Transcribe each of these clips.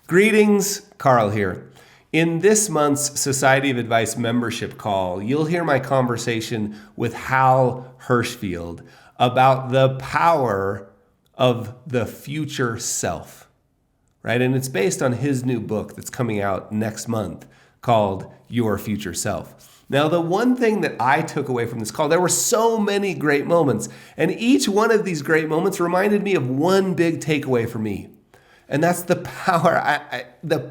Greetings, Carl here. In this month's Society of Advice membership call, you'll hear my conversation with Hal Hershfield about the power of the future self, right? And it's based on his new book that's coming out next month called Your Future Self. Now, the one thing that I took away from this call, there were so many great moments, and each one of these great moments reminded me of one big takeaway for me. And that's the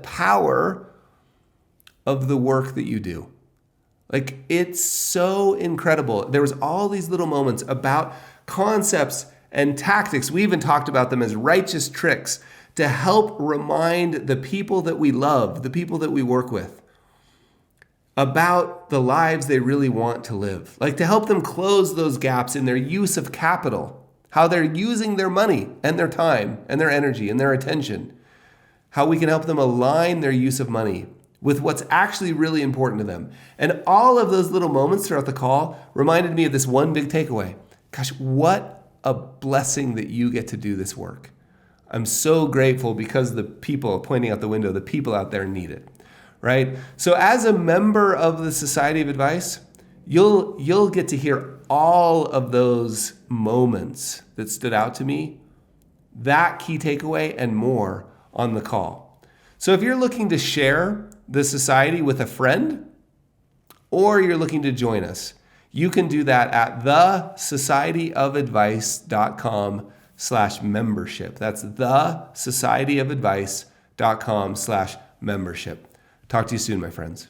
power of the work that you do. Like, it's so incredible. There was all these little moments about concepts and tactics. We even talked about them as righteous tricks to help remind the people that we love, the people that we work with, about the lives they really want to live. Like, to help them close those gaps in their use of capital, how they're using their money and their time and their energy and their attention, how we can help them align their use of money with what's actually really important to them. And all of those little moments throughout the call reminded me of this one big takeaway. Gosh, what a blessing that you get to do this work. I'm so grateful because the people pointing out the window, the people out there need it, right? So as a member of the Society of Advice, you'll get to hear all of those moments that stood out to me, that key takeaway and more on the call. So if you're looking to share the society with a friend, or you're looking to join us, you can do that at thesocietyofadvice.com/membership. That's thesocietyofadvice.com/membership. Talk to you soon, my friends.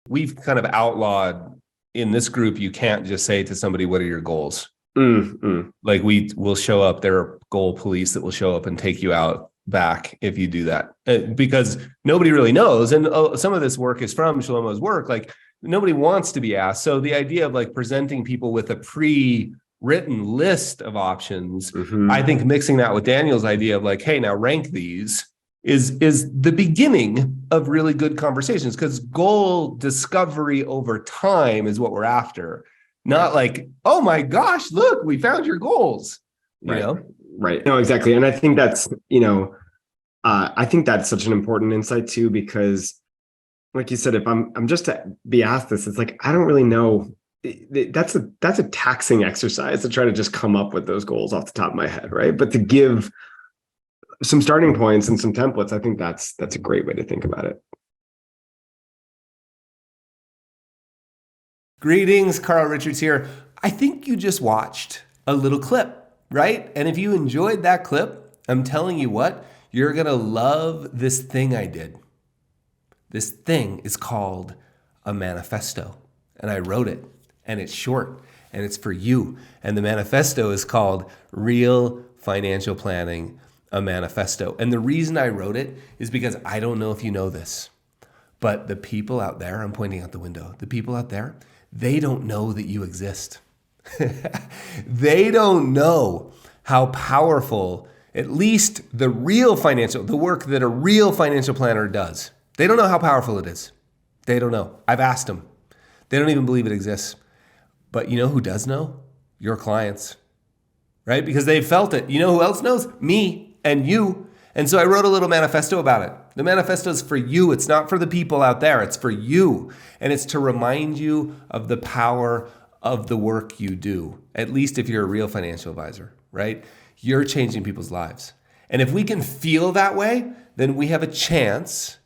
We've kind of outlawed in this group, you can't just say to somebody, what are your goals? Like, we will show up, there are goal police that will show up and take you out back if you do that, because nobody really knows. And some of this work is from Shlomo's work. Like, nobody wants to be asked. So the idea of like presenting people with a pre-written list of options, I think mixing that with Daniel's idea of like, hey, now rank these, is the beginning of really good conversations, because goal discovery over time is what we're after. Not like, oh my gosh, look, we found your goals. You know? Right. No, exactly. And I think that's, I think that's such an important insight too, because like you said, if I'm just to be asked this, it's like, I don't really know. That's a taxing exercise to try to just come up with those goals off the top of my head. Right. But to give some starting points and some templates, I think that's a great way to think about it. Greetings, Carl Richards here. I think you just watched a little clip, right? And if you enjoyed that clip, I'm telling you what, you're going to love this thing I did. This thing is called a manifesto, and I wrote it, and it's short, and it's for you. And the manifesto is called Real Financial Planning, a Manifesto. And the reason I wrote it is because I don't know if you know this, but the people out there, I'm pointing out the window, the people out there, they don't know that you exist. They don't know how powerful, at least the work that a real financial planner does. They don't know how powerful it is. They don't know. I've asked them. They don't even believe it exists. But you know who does know? Your clients, right? Because they've felt it. You know who else knows? Me and you. And so I wrote a little manifesto about it. The manifesto is for you. It's not for the people out there. It's for you. And it's to remind you of the power of the work you do, at least if you're a real financial advisor, right? You're changing people's lives. And if we can feel that way, then we have a chance,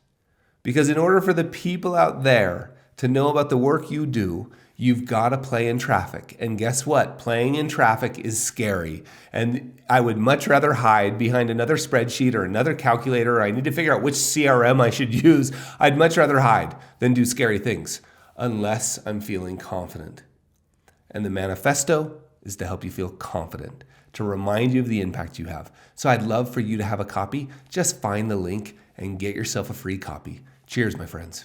because in order for the people out there to know about the work you do, you've got to play in traffic. And guess what? Playing in traffic is scary. And I would much rather hide behind another spreadsheet or another calculator, or I need to figure out which CRM I should use. I'd much rather hide than do scary things, unless I'm feeling confident. And the manifesto is to help you feel confident, to remind you of the impact you have. So I'd love for you to have a copy. Just find the link and get yourself a free copy. Cheers, my friends.